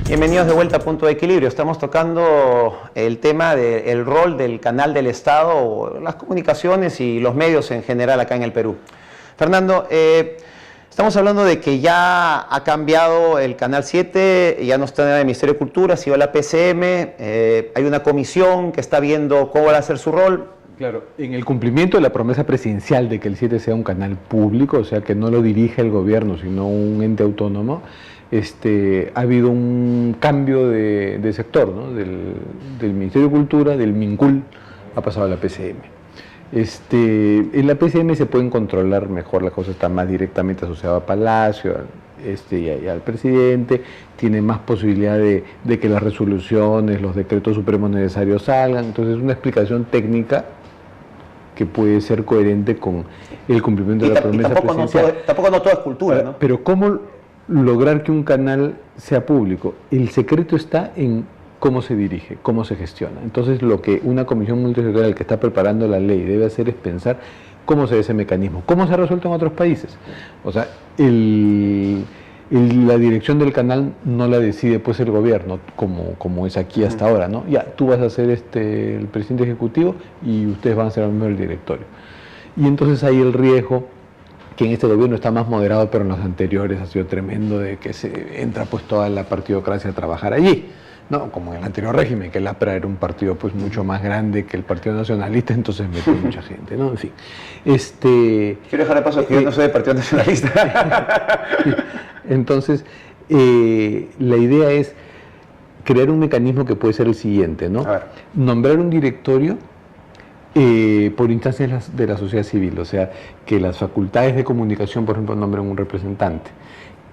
Bienvenidos de vuelta a Punto de Equilibrio. Estamos tocando el tema del rol del canal del Estado, o las comunicaciones y los medios en general acá en el Perú. Fernando, estamos hablando de que ya ha cambiado el Canal 7, ya no está en el Ministerio de Cultura, ha sido la PCM, hay una comisión que está viendo cómo va a ser su rol. Claro, en el cumplimiento de la promesa presidencial de que el 7 sea un canal público, o sea, que no lo dirige el gobierno, sino un ente autónomo, ha habido un cambio de sector, ¿no? Del Ministerio de Cultura, del MINCUL, ha pasado a la PCM. En la PCM se pueden controlar mejor, la cosa está más directamente asociada a Palacio y al presidente, tiene más posibilidad de que las resoluciones, los decretos supremos necesarios salgan, entonces es una explicación técnica que puede ser coherente con el cumplimiento de la promesa presidencial. Tampoco no todo es cultura, ¿no? Pero ¿cómo lograr que un canal sea público? El secreto está en cómo se dirige, cómo se gestiona. Entonces, lo que una comisión multisectorial que está preparando la ley debe hacer es pensar cómo se ve ese mecanismo, cómo se ha resuelto en otros países. O sea, la dirección del canal no la decide pues el gobierno, como es aquí hasta ahora, ¿no? Ya, tú vas a ser el presidente ejecutivo y ustedes van a ser el miembro del directorio. Y entonces hay el riesgo que en este gobierno está más moderado, pero en los anteriores ha sido tremendo, de que se entra pues toda la partidocracia a trabajar allí, ¿no? Como en el anterior régimen, que el APRA era un partido pues mucho más grande que el Partido Nacionalista, entonces metió mucha gente, ¿no? En fin. Quiero dejar de paso que yo no soy del Partido Nacionalista. Entonces, la idea es crear un mecanismo que puede ser el siguiente, ¿no? Nombrar un directorio por instancias de la sociedad civil, o sea, que las facultades de comunicación, por ejemplo, nombren un representante,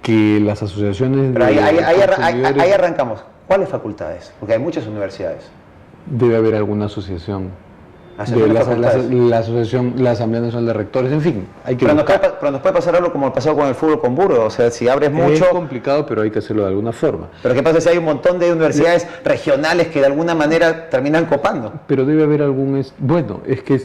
que las asociaciones... Pero ahí arrancamos. ¿Cuáles facultades? Porque hay muchas universidades. Debe haber alguna asociación. La asociación, la Asamblea Nacional de Rectores, en fin, hay que pero nos puede pasar algo como el pasado con el fútbol con Burgos, o sea, si abres mucho... Es complicado, pero hay que hacerlo de alguna forma. Pero ¿qué pasa si hay un montón de universidades regionales que de alguna manera terminan copando? Pero debe haber algún... Bueno, es que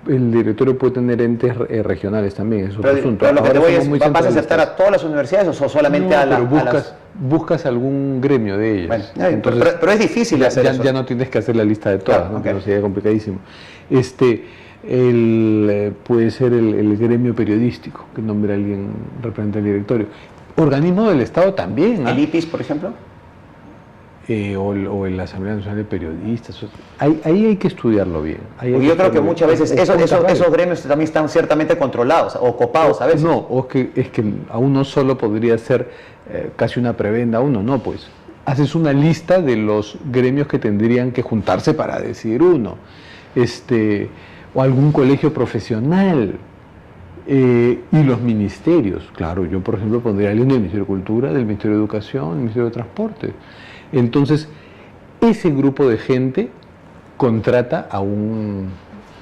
el directorio puede tener entes regionales también, es otro asunto. Pero lo que te voy es, ¿vas a aceptar a todas las universidades o solamente a las...? Buscas algún gremio de ellas. Bueno, entonces, pero es difícil hacer eso. Ya no tienes que hacer la lista de todas, ¿no? Okay. Sería complicadísimo. Puede ser el gremio periodístico, que nombre a alguien representante del directorio. Organismo del Estado también. ¿El IPIS, por ejemplo? O la Asamblea Nacional de Periodistas. Ahí hay que estudiarlo bien. Yo creo que muchas veces esos gremios también están ciertamente controlados o copados a veces. No, es que a uno solo podría ser casi una prebenda, no, pues. Haces una lista de los gremios que tendrían que juntarse para decidir uno. O algún colegio profesional. Y los ministerios. Claro, yo por ejemplo pondría alguien del Ministerio de Cultura, del Ministerio de Educación, del Ministerio de Transporte. Entonces, ese grupo de gente contrata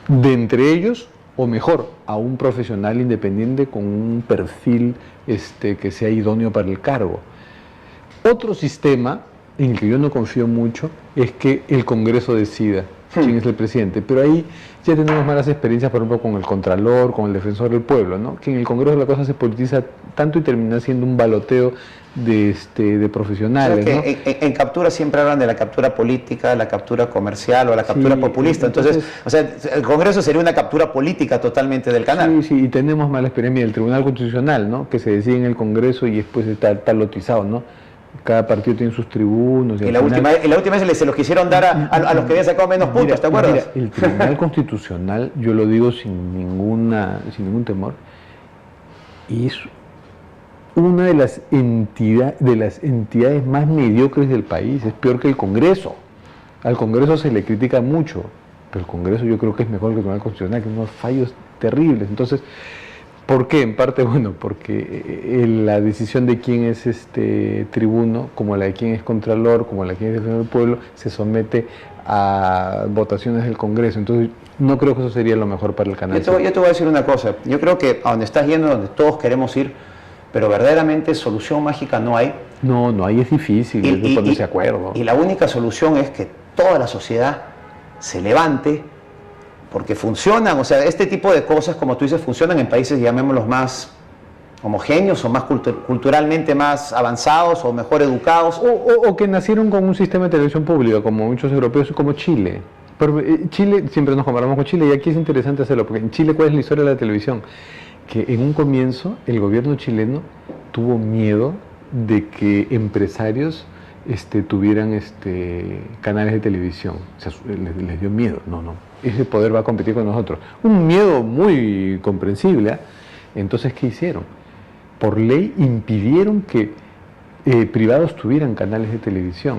de entre ellos, o mejor, a un profesional independiente con un perfil que sea idóneo para el cargo. Otro sistema en el que yo no confío mucho es que el Congreso decida quién es el presidente, pero ahí ya tenemos malas experiencias, por ejemplo, con el Contralor, con el Defensor del Pueblo, ¿no? Que en el Congreso la cosa se politiza tanto y termina siendo un baloteo de profesionales. O sea, que en captura siempre hablan de la captura política, la captura comercial o la captura populista. Entonces, o sea, el Congreso sería una captura política totalmente del canal. Sí, y tenemos mala experiencia del Tribunal Constitucional, ¿no? Que se decide en el Congreso y después está lotizado, ¿no? Cada partido tiene sus tribunos. Y la última vez se los quisieron dar a los que habían sacado menos puntos, ¿te acuerdas? El Tribunal Constitucional, yo lo digo sin ningún temor, es una de las entidades más mediocres del país, es peor que el Congreso. Al Congreso se le critica mucho, pero el Congreso yo creo que es mejor que el Tribunal Constitucional, que tiene unos fallos terribles. Entonces, ¿por qué? En parte, porque la decisión de quién es tribuno, como la de quién es contralor, como la de quién es defensor del pueblo, se somete a votaciones del Congreso. Entonces, no creo que eso sería lo mejor para el canal. Yo te voy a decir una cosa. Yo creo que a donde estás yendo, donde todos queremos ir, pero verdaderamente solución mágica no hay. No hay, es difícil, es ponerse de acuerdo. Y la única solución es que toda la sociedad se levante, porque funcionan, o sea, este tipo de cosas, como tú dices, funcionan en países, llamémoslos más homogéneos o más culturalmente más avanzados o mejor educados. O que nacieron con un sistema de televisión pública, como muchos europeos, como Chile. Pero, Chile, siempre nos comparamos con Chile, y aquí es interesante hacerlo, porque en Chile, ¿cuál es la historia de la televisión? Que en un comienzo el gobierno chileno tuvo miedo de que empresarios tuvieran canales de televisión. O sea, les dio miedo. No, ese poder va a competir con nosotros. Un miedo muy comprensible. ¿Eh? Entonces, ¿qué hicieron? Por ley impidieron que privados tuvieran canales de televisión.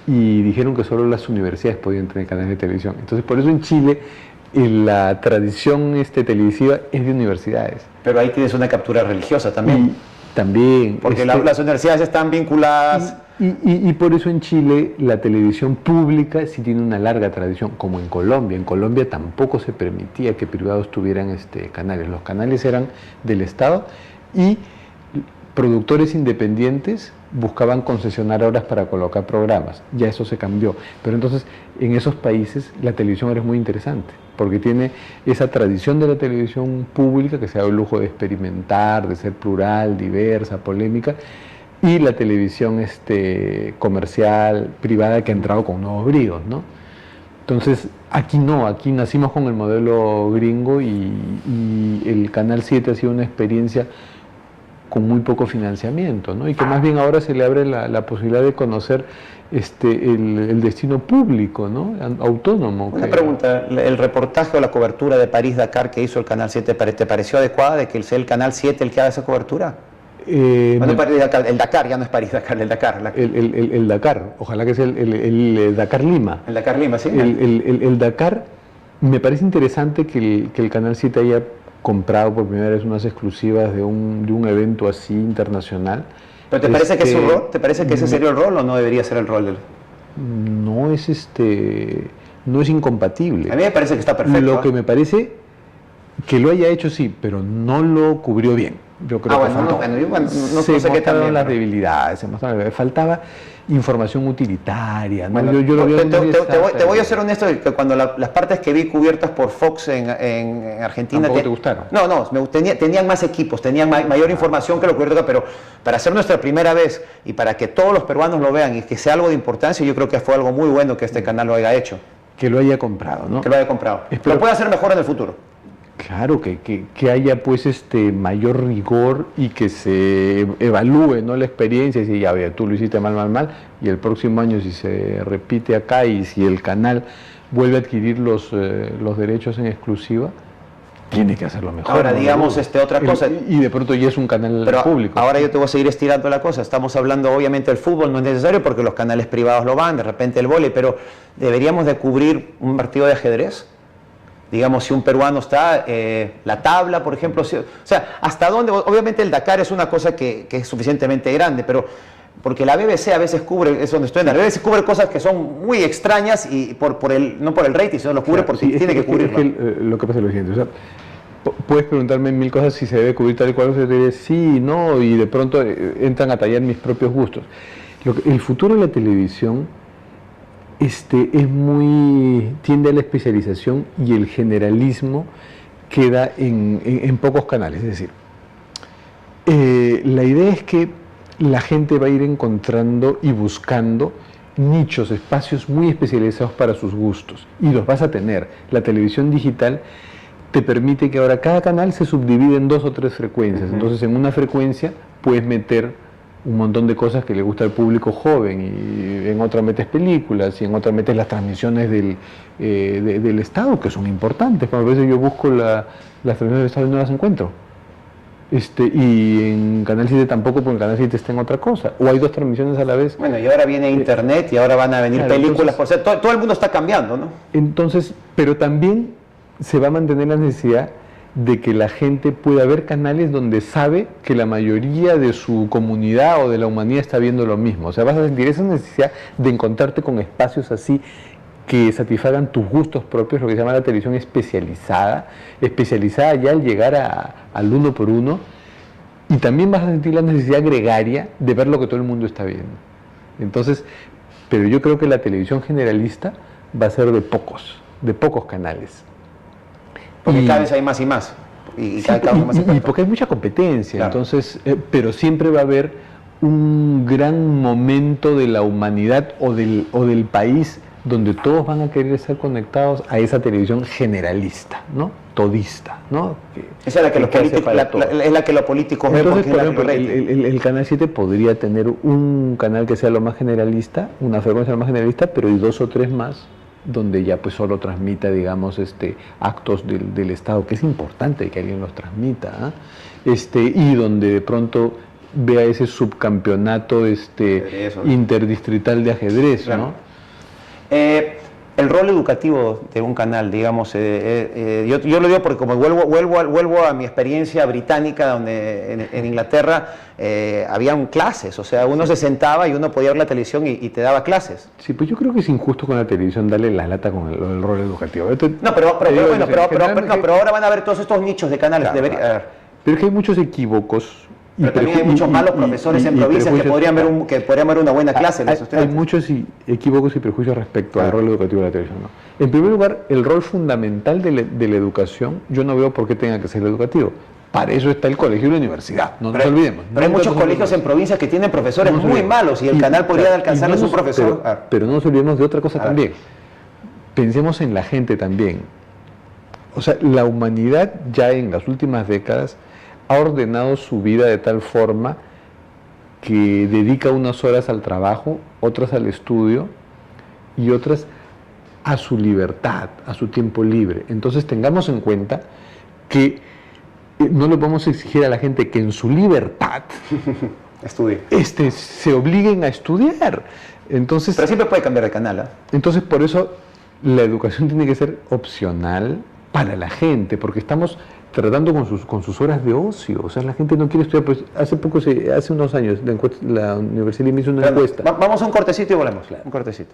Y dijeron que solo las universidades podían tener canales de televisión. Entonces, por eso en Chile la tradición televisiva es de universidades. Pero ahí tienes una captura religiosa también. También. Porque las universidades están vinculadas. Y por eso en Chile la televisión pública sí tiene una larga tradición, como en Colombia. En Colombia tampoco se permitía que privados tuvieran canales. Los canales eran del Estado y productores independientes buscaban concesionar horas para colocar programas. Ya eso se cambió. Pero entonces, en esos países la televisión ahora es muy interesante, porque tiene esa tradición de la televisión pública que se da el lujo de experimentar, de ser plural, diversa, polémica, y la televisión comercial, privada, que ha entrado con nuevos bríos, ¿no? Entonces, aquí no, aquí nacimos con el modelo gringo y el Canal 7 ha sido una experiencia con muy poco financiamiento, ¿no? Y que más bien ahora se le abre la posibilidad de conocer el destino público, ¿no? Autónomo. Una pregunta, ¿el reportaje o la cobertura de París-Dakar que hizo el Canal 7, ¿te pareció adecuada de que sea el Canal 7 el que haga esa cobertura? Bueno, el Dakar, ya no es París-Dakar, el Dakar. El Dakar, ojalá que sea el Dakar-Lima. El Dakar-Lima, sí. El Dakar, me parece interesante que el Canal 7 haya comprado por primera vez unas exclusivas de un evento así internacional. ¿Pero te parece que es su rol? ¿Te parece que ese sería el rol o no debería ser el rol del...? No es no es incompatible. A mí me parece que está perfecto. Lo que me parece que lo haya hecho sí, pero no lo cubrió bien. Yo creo que faltó. No sé qué también. Las debilidades, faltaba información utilitaria, ¿no? Bueno, te voy a ser honesto, que cuando las partes que vi cubiertas por Fox en Argentina... ¿Tampoco te gustaron? No, tenían más equipos, tenían mayor información que lo cubierto acá, pero para ser nuestra primera vez y para que todos los peruanos lo vean y que sea algo de importancia, yo creo que fue algo muy bueno que este canal lo haya hecho. Que lo haya comprado, ¿no? Que lo haya comprado. Lo puede hacer mejor en el futuro. Claro, que haya pues mayor rigor y que se evalúe, ¿no?, la experiencia, y si ya vea, tú lo hiciste mal, y el próximo año si se repite acá y si el canal vuelve a adquirir los derechos en exclusiva, tiene que hacerlo mejor. Ahora, digamos otra cosa. Y de pronto ya es un canal público. Ahora yo te voy a seguir estirando la cosa. Estamos hablando, obviamente, del fútbol no es necesario porque los canales privados lo van, de repente el vóley, pero deberíamos de cubrir un partido de ajedrez. Digamos, si un peruano está, la tabla, por ejemplo, o sea, ¿hasta dónde? Obviamente el Dakar es una cosa que es suficientemente grande, pero porque la BBC a veces cubre, es donde estoy, la BBC cubre cosas que son muy extrañas y no por el rating, sino lo cubre porque tiene que cubrirlo. Lo que pasa es lo siguiente, o sea, puedes preguntarme mil cosas si se debe cubrir tal y cual, o se te diré sí, no, y de pronto entran a tallar mis propios gustos. El futuro de la televisión tiende a la especialización y el generalismo queda en pocos canales. Es decir, la idea es que la gente va a ir encontrando y buscando nichos, espacios muy especializados para sus gustos, y los vas a tener. La televisión digital te permite que ahora cada canal se subdivide en 2 o 3 frecuencias. Entonces, en una frecuencia puedes meter un montón de cosas que le gusta al público joven, y en otra metes películas, y en otra metes las transmisiones del Estado, que son importantes. A veces yo busco las transmisiones del Estado y no las encuentro. Y en Canal 7 tampoco, porque en Canal 7 está en otra cosa. O hay 2 transmisiones a la vez. Bueno, y ahora viene Internet y ahora van a venir películas. Entonces, todo el mundo está cambiando, ¿no? Entonces, pero también se va a mantener la necesidad de que la gente pueda ver canales donde sabe que la mayoría de su comunidad o de la humanidad está viendo lo mismo. O sea, vas a sentir esa necesidad de encontrarte con espacios así que satisfagan tus gustos propios, lo que se llama la televisión especializada ya al llegar al uno por uno, y también vas a sentir la necesidad gregaria de ver lo que todo el mundo está viendo. Entonces, pero yo creo que la televisión generalista va a ser de pocos canales. Porque cada vez hay más y más. y Sí, cada uno más experto. y porque hay mucha competencia, Claro. entonces, pero siempre va a haber un gran momento de la humanidad o del país donde todos van a querer estar conectados a esa televisión generalista, ¿no? Todista, ¿no? Esa es la que, los hace políticos, para todos. es la que los políticos ven Entonces, porque por es la que ejemplo, los rating. el Canal 7 podría tener un canal que sea lo más generalista, una frecuencia lo más generalista, pero y 2 o 3 más donde ya pues solo transmita, digamos, actos del Estado, que es importante que alguien los transmita, ¿ah? Y donde de pronto vea ese subcampeonato Ajedrez, ¿no? interdistrital de ajedrez, Claro. ¿no? El rol educativo de un canal, digamos, yo lo digo porque como vuelvo a mi experiencia británica, donde en Inglaterra habían clases, o sea, uno se sentaba y uno podía ver la televisión y te daba clases. Sí, pues yo creo que es injusto con la televisión darle la lata con el rol educativo. No, pero Pero ahora van a ver todos estos nichos de canales. Claro, claro. Pero es que hay muchos equívocos. Pero también hay muchos malos profesores en provincias que podrían ver una buena clase. Hay muchos equívocos y prejuicios respecto al rol educativo de la televisión, ¿no? En primer lugar, el rol fundamental de la educación, yo no veo por qué tenga que ser educativo. Para eso está el colegio y la universidad, no nos olvidemos. Pero hay muchos colegios en provincias que tienen profesores muy malos y el canal podría alcanzarles un profesor. Pero no nos olvidemos de otra cosa también. Pensemos en la gente también. O sea, la humanidad ya en las últimas décadas ha ordenado su vida de tal forma que dedica unas horas al trabajo, otras al estudio y otras a su libertad, a su tiempo libre. Entonces tengamos en cuenta que no le podemos exigir a la gente que en su libertad estudie. Se obliguen a estudiar. Entonces, pero siempre puede cambiar de canal, ¿eh? Entonces por eso la educación tiene que ser opcional para la gente, porque estamos tratando con sus horas de ocio. O sea, la gente no quiere estudiar. Pues hace unos años, la Universidad me hizo una encuesta. Vamos a un cortecito y volvemos. Claro. Un cortecito.